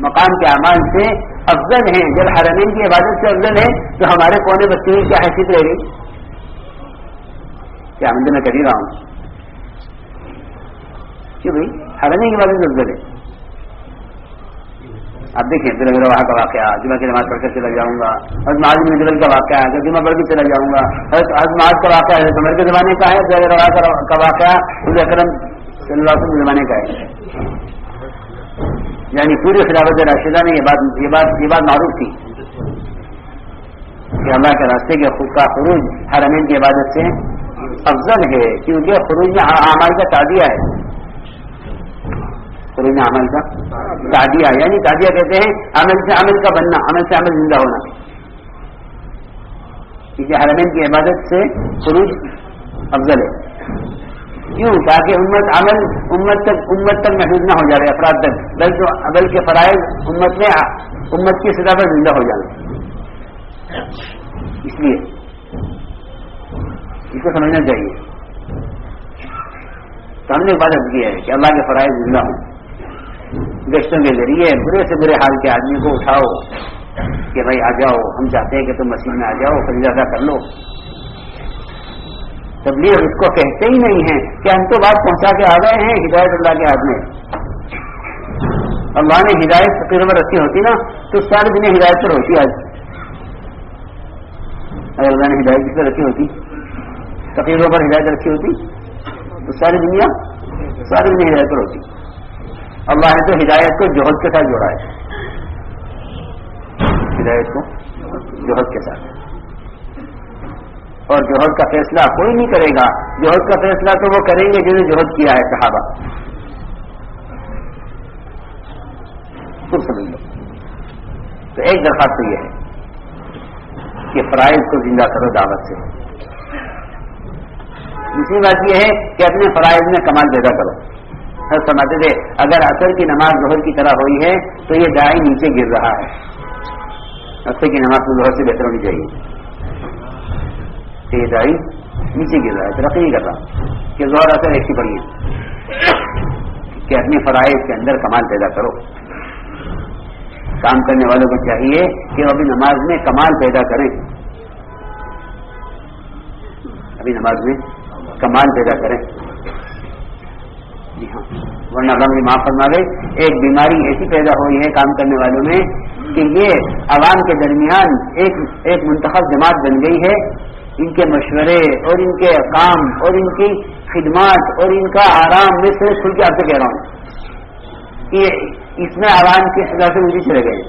مقام کے اعمال سے افضل ہیں. جب حرمین کی عبادت سے افضل ہے تو ہمارے کونے بستی کی کیا حیثیت رہ گئی؟ کیا میں کر ہی رہا ہوں کہ بھائی حرمین کی عبادت سے افضل ہے. آپ دیکھیں پھر اگر وہاں کا واقعہ، جمعہ کی نماز پڑھ کر چلا جاؤں گا. حضرت معاذ بن جبل کا واقعہ ہے، جمعہ پڑھ کے چلا جاؤں گا. حضرت معاذ کا واقعہ ہے، عمر کے زمانے کا ہے. کا واقعہ حضور اکرم صلی اللہ علیہ وسلم کے زمانے کا ہے. یعنی پوری خلافت راشدہ میں یہ بات معروف تھی کہ اللہ کے راستے کے خود کا خروج حرمین کی عبادت سے افضل ہے، کیونکہ خروج میں اعمال کا تعدیہ ہے. خروج میں عمل کا تعدیہ، یعنی تعدیہ کہتے ہیں عمل سے عمل کا بننا، عمل سے عمل زندہ ہونا. کیونکہ حرمین کی عبادت سے خروج افضل ہے. کیوں؟ تاکہ امت تک محدود نہ ہو جائے، افراد تک، بلکہ فرائض امت کی سطح پر زندہ ہو جائے. اس لیے اس کو سمجھنا چاہیے. تو ہم نے عبادت کی ہے کہ اللہ کے فرائض زندہ ہوں. گشتوں کے ذریعے برے سے برے حال کے آدمی کو اٹھاؤ کہ بھائی آ جاؤ، ہم چاہتے ہیں کہ تم مسجد میں آ جاؤ، فریضہ ادا کر لو. تبلیغ اس کو کہتے ہی نہیں ہے کہ ہم تو بات پہنچا کے آ گئے ہیں. ہدایت اللہ کے ہاتھ میں. اللہ نے ہدایت فقیروں پر رکھی ہوتی نا تو ساری دنیا ہدایت پر ہوتی. آج اگر اللہ نے ہدایت کس پر رکھی ہوتی، فقیروں پر ہدایت رکھی ہوتی تو ساری دنیا ہدایت پر ہوتی. اللہ نے تو ہدایت کو جوہد کے ساتھ جوڑا ہے. ہدایت کو جوہد کے ساتھ. اور جوہد کا فیصلہ کوئی نہیں کرے گا. جوہد کا فیصلہ تو وہ کریں گے جنہوں نے جوہد کیا ہے، صحابہ. خود سمجھ لو. تو ایک درخواست یہ ہے کہ فرائض کو زندہ کرو دعوت سے. دوسری بات یہ ہے کہ اپنے فرائض میں کمال پیدا کرو. سمجھتے تھے اگر عصر کی نماز ظہر کی طرح ہوئی ہے تو یہ دائی نیچے گر رہا ہے. اثر کی نماز ظہر سے بہتر ہونی چاہیے. یہ دائی نیچے گر رہا ہے, ترقی نہیں کر رہا کہ ظہر اثر ایک ہی پڑی ہے, کہ اپنے فرائض کے اندر کمال پیدا کرو. کام کرنے والوں کو چاہیے کہ وہ ابھی نماز میں کمال پیدا کریں, ابھی نماز میں کمال پیدا کریں. جی ہاں, ورنہ اللہ مجھے معاف فرما دے, ایک بیماری ایسی پیدا ہوئی ہے کام کرنے والوں میں کہ یہ عوام کے درمیان ایک منتخب جماعت بن گئی ہے. ان کے مشورے اور ان کے کام اور ان کی خدمات اور ان کا آرام میں سے کھل کے آپ سے کہہ رہا ہوں کہ اس میں عوام کی سزا سے اونچے چلے گئے,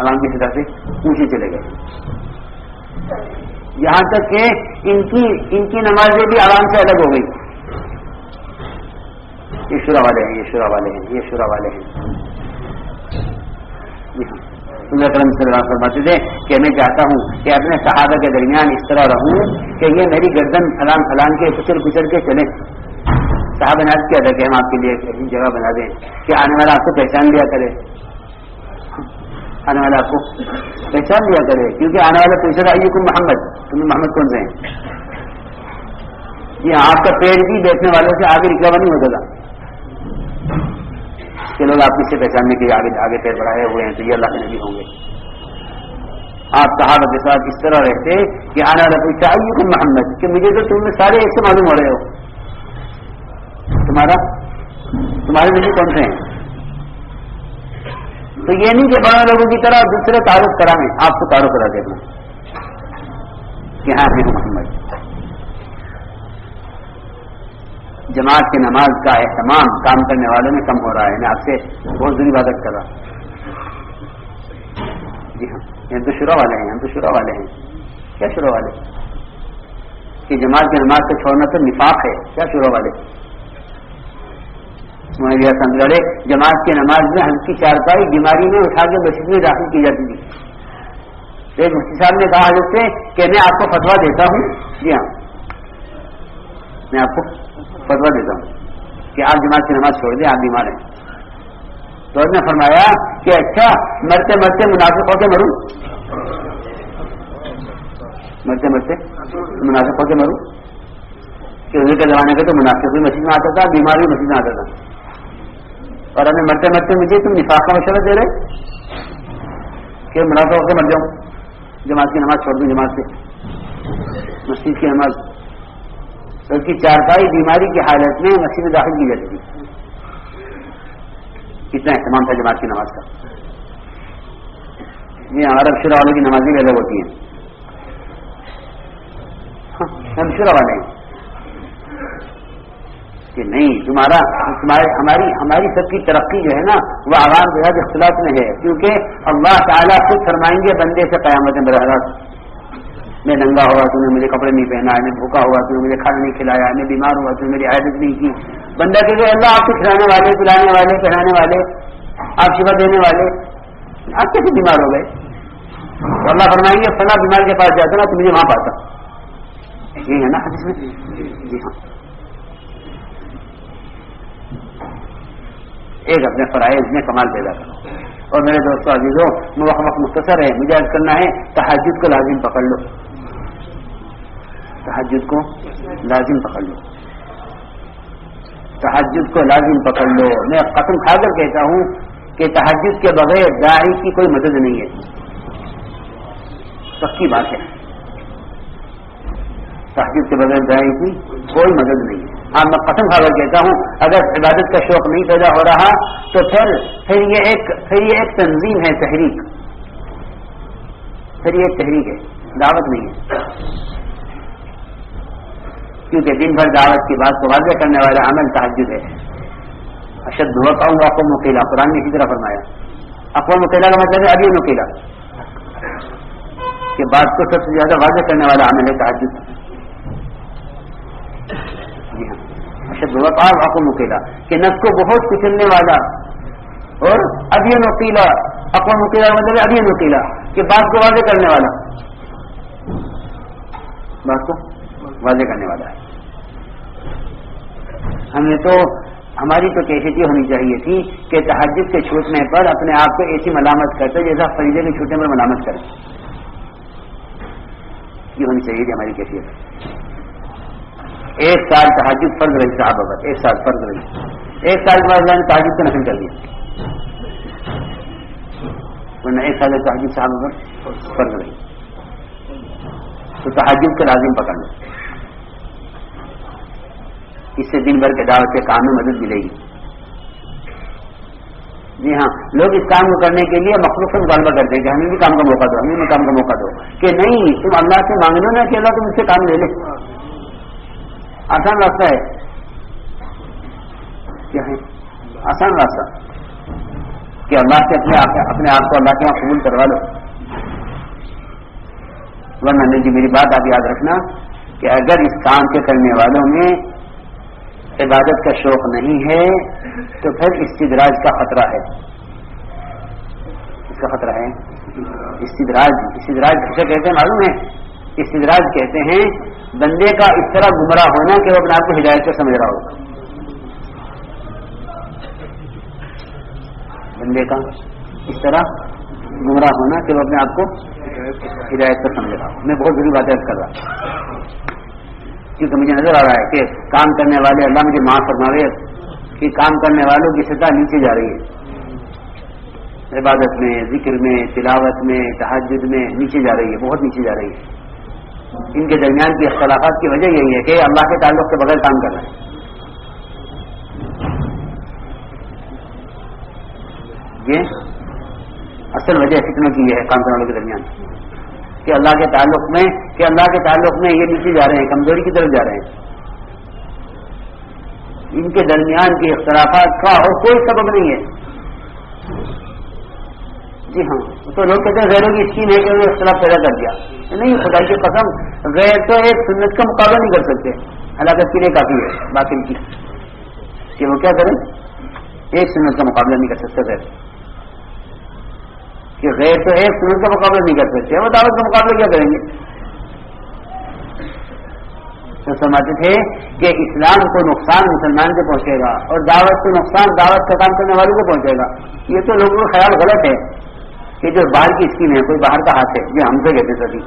عوام کی سزا سے اونچے چلے گئے, یہاں تک کہ ان کی نمازیں بھی عوام سے الگ ہو گئی. یہ شورا والے ہیں, یہ شورا والے ہیں, یہ شورا والے ہیں. رسول اکرم صلی اللہ علیہ وسلم فرماتے تھے کہ میں چاہتا ہوں کہ اپنے صحابہ کے درمیان اس طرح رہوں کہ یہ میری گردن پھلان پھلان کے کچل کے چلیں. صحابہ نے عرض کیا تھا کہ ہم آپ کے لیے ایسی جگہ بنا دیں کہ آنے والا آپ کو پہچان لیا کرے, آنے والا آپ کو پہچان لیا کرے, کیونکہ آنے والا پوچھے گا ایکم محمد, تم محمد کون سے ہیں. یہ آپ کا پیڑ بھی دیکھنے والوں سے آگے نکلا ہوا نہیں ہوتا تھا کہ لوگ آپ کس سے پہچاننے کے آگے پیر بڑھائے ہوئے ہیں تو یہ اللہ کے نبی ہوں گے. آپ صحابہ کے ساتھ اس طرح رہتے کہ آنے والا کوئی چاہیے کہ محمد, کہ مجھے تو تم سارے ایک سے معلوم ہو رہے ہو, تمہارے نبی کون سے ہیں. تو یہ نہیں کہ بڑے لوگوں کی طرح دوسرے تعارف کرائیں, آپ کو تعارف کرا دینا کہ ہاں محمد. جماعت کی نماز کا اہتمام کام کرنے والوں میں کم ہو رہا ہے. میں آپ سے بہت ضروری عبادت کر رہا. جی ہاں, ہم تو شروع والے ہیں, ہم تو شروع والے ہیں. کیا شروع والے کہ جماعت کی نماز کو چھوڑنا تو نفاق ہے. کیا شروع والے سمجھے جماعت کی نماز میں ہلکی چارپائی بیماری میں اٹھا کے مسجد میں داخل کی جاتی تھی. ایک مفتی صاحب نے کہا حضرت سے کہ میں آپ کو فتویٰ دیتا ہوں. جی ہاں, میں آپ کو فتویٰ دیتا ہوں کہ آپ جماعت کی نماز چھوڑ دیں, آپ بیمار ہیں. تو اس نے فرمایا کہ اچھا مرتے مرتے منافق ہو کے مروں, مرتے مرتے منافق ہو کے مروں. کہ حضور کے زمانے کے تو منافق بھی مسجد میں آتا تھا, بیمار بھی مسجد میں آتا تھا, اور ہمیں مرتے مرتے مجھے تم نفاق کا مشورہ دے رہے کہ منافق ہو کے مر جاؤں, جماعت کی نماز چھوڑ دوں, جماعت سے مسجد کی نماز. تو اس کی چارپائی بیماری کی حالت میں مسجد میں داخل کی جاتی تھی. کتنا اہتمام تھا جماعت کی نماز کا. یہ عرب شورا والوں کی نمازیں بھی الگ ہوتی ہیں, ہم شورا والے ہیں کہ نہیں ہماری سب کی ترقی جو ہے نا وہ عوام کے ساتھ اختلاط میں ہے. کیونکہ اللہ تعالیٰ خود فرمائیں گے بندے سے قیامت میں براہ راست, میں ننگا ہوا تم نے مجھے کپڑے نہیں پہنا, میں بھوکا ہوا تم نے مجھے کھانا نہیں کھلایا, میں بیمار ہوا تم نے میری عیادت نہیں کی. بندہ کہ اللہ آپ کو کھلانے والے, پلانے والے, پہنانے والے, آپ شفا دینے والے, آپ کیسے بیمار ہو گئے. تو اللہ فرمائیں گے فلاں بیمار کے پاس جاتا نا تو مجھے وہاں پاتا. یہ ہے نا حدیث میں. جی ہاں, ایک اپنے فرائض میں کمال پیدا کرو. اور میرے دوستوں عزیزوں, وقت مختصر ہے, مجھے عرض کرنا ہے تہجد کو لازم پکڑ لو, تہجد کو لازم پکڑ لو, تہجد کو لازم پکڑ لو. میں قسم کھا کر کہتا ہوں کہ تہجد کے بغیر داعی کی کوئی مدد نہیں ہے, پکی بات ہے. تہجد کے بغیر داعی کی کوئی مدد نہیں ہے. ہاں, میں قسم کھا کر کہتا ہوں اگر عبادت کا شوق نہیں پیدا ہو رہا تو پھر یہ ایک تنظیم ہے, تحریک, پھر یہ ایک تحریک ہے, دعوت نہیں ہے. کیونکہ دن بھر دعوت کی بات کو واضح کرنے والا عمل تہجد ہے. اشد وقع اقوام مقیلا, قرآن نے اسی طرح فرمایا. اقوام مقیلا کا مطلب ہے ابھی مقیلا, کہ بات کو سب سے زیادہ واضح کرنے والا عمل ہے تہجد. جی ہاں, اشد وقع اقوام مقیلا کہ نفس کو بہت کچلنے والا, اور ابھی مقیلا, اقوام مقیلا کا مطلب ہے ابھی مقیلا کہ بات کو واضح کرنے والا, بات کو واضح کرنے والا ہے. ہماری تو کیفیت یہ ہونی چاہیے تھی کہ تہجد کے چھوٹنے پر اپنے آپ کو ایسی ملامت کرتے جیسا فریضے کے چھوٹنے پر ملامت کریں. یہ ہونی چاہیے تھی ہماری کیفیت. 1 سال تہجد فرض رہی صحابہ پر, 1 سال فرض رہی. 1 سال کے بعد اللہ نے تہجد کو نفل کر دیا, ورنہ 1 سال تہجد صحابہ پر فرض رہی. تو تہجد کا لازم پکڑ لیں, اس سے دن بھر کے دعوت کے کام میں مدد ملے گی. جی ہاں, لوگ اس کام کو کرنے کے لیے مخلوق سے مطالبہ کرتے ہیں کہ ہمیں بھی کام کا موقع دو, ہمیں بھی کام کا موقع دو. کہ نہیں, تم اللہ سے مانگ لو نا کہ اللہ تم اس سے کام لے لے. آسان راستہ ہے. کیا ہے آسان راستہ؟ کہ اللہ سے اپنے آپ کو اللہ کے یہاں قبول کروا لو. ورنہ نہیں جی, میری بات آپ یاد رکھنا کہ اگر اس کام کے کرنے والوں میں عبادت کا شوق نہیں ہے تو پھر استدراج کا خطرہ ہے. اس کا خطرہ ہے استدراج. استدراج کسے کہتے ہیں معلوم ہے؟ استدراج کہتے ہیں بندے کا اس طرح گمراہ ہونا کہ وہ اپنے آپ کو ہدایت سے سمجھ رہا ہو. بندے کا اس طرح گمراہ ہونا کہ وہ اپنے آپ کو ہدایت سے سمجھ رہا ہو. میں بہت بڑی باتیں کر رہا ہوں کیونکہ مجھے نظر آ رہا ہے کہ کام کرنے والے, اللہ مجھے معاف فرماوے, کہ کام کرنے والوں کی سطح نیچے جا رہی ہے. عبادت میں, ذکر میں, تلاوت میں, تہجد میں نیچے جا رہی ہے, بہت نیچے جا رہی ہے. ان کے درمیان کی اختلافات کی وجہ یہی ہے کہ اللہ کے تعلق کے بغیر کام کر رہے ہیں. یہ اصل وجہ فتنوں کی یہ ہے کام کرنے والوں کے درمیان کہ اللہ کے تعلق میں یہ نیچے جا رہے ہیں, کمزوری کی طرف جا رہے ہیں. ان کے درمیان کے اختلافات کا اور کوئی سبب نہیں ہے. جی ہاں, تو لوگ کہتے ہیں غیروں کی اسکیم ہے کہ انہوں نے اختلاف پیدا کر دیا. نہیں, خدا کی قسم, غیر تو ایک سنت کا مقابلہ نہیں کر سکتے. ہلاکت کے لیے کافی ہے باقی کی کہ وہ کیا کریں, ایک سنت کا مقابلہ نہیں کر سکتے. غیر کہ غیر تو ایک سنت کا مقابلہ نہیں کر سکتے, وہ دعوت کا مقابلہ کیا کریں گے؟ تو سمجھتے تھے کہ اسلام کو نقصان مسلمان کو پہنچے گا اور دعوت کو نقصان دعوت کا کام کرنے والوں کو پہنچے گا. یہ تو لوگوں کا خیال غلط ہے کہ جو باہر کی اسکیم ہے, کوئی باہر کا ہاتھ ہے. یہ ہم سے کہتے سبھی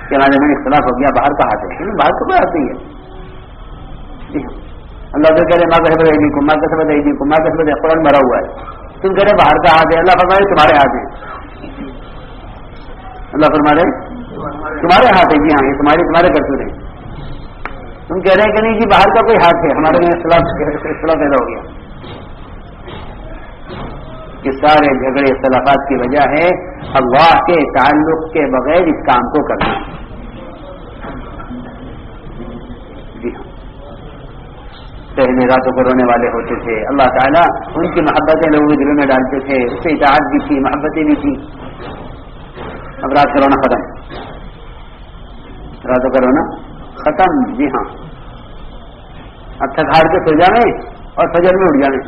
کہ ہمارے میں اختلاف ہو گیا, باہر کا ہاتھ ہے. لیکن باہر کا کوئی ہاتھ نہیں ہے. جی ہاں, اللہ تو کہہ رہے ماں کسبت ایدیکم ماں کسبت ایدیکم ماں کسبت, قرآن بھرا ہوا ہے. تم کہہ رہے باہر کا ہاتھ ہے, اللہ فرمائے تمہارے ہاتھ ہے. اللہ فرمائے تمہارے ہاتھ ہے. جی ہاں, یہ تمہارے کرتوت ہیں. تم کہہ رہے ہیں کہ نہیں جی باہر کا کوئی ہاتھ ہے, ہمارے میں اختلاف پیدا ہو گیا. یہ سارے جھگڑے اختلافات کی وجہ ہے اللہ کے تعلق کے بغیر اس کام کو کرنا. جی ہاں, پہلے راتوں کو رونے والے ہوتے تھے, اللہ تعالیٰ ان کی محبتیں لوگوں کے دلوں میں ڈالتے تھے, اس سے اطاعت بھی تھی, محبتیں بھی تھی. اب رات کا رونا ختم, راتوں کا رونا ختم. جی ہاں, اب تھک ہار کے سو جانے اور فجر میں اٹھ جانے,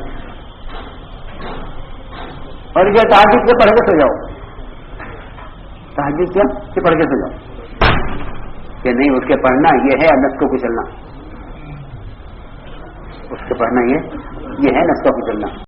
اور یہ تہجد سے پڑھ کے سو جاؤ. تہجد کیا سے پڑھ کے سو جاؤ کہ نہیں, اس کے پڑھنا یہ ہے نفس کو کچلنا. اس کے پڑھنا یہ ہے نفس کو کچلنا.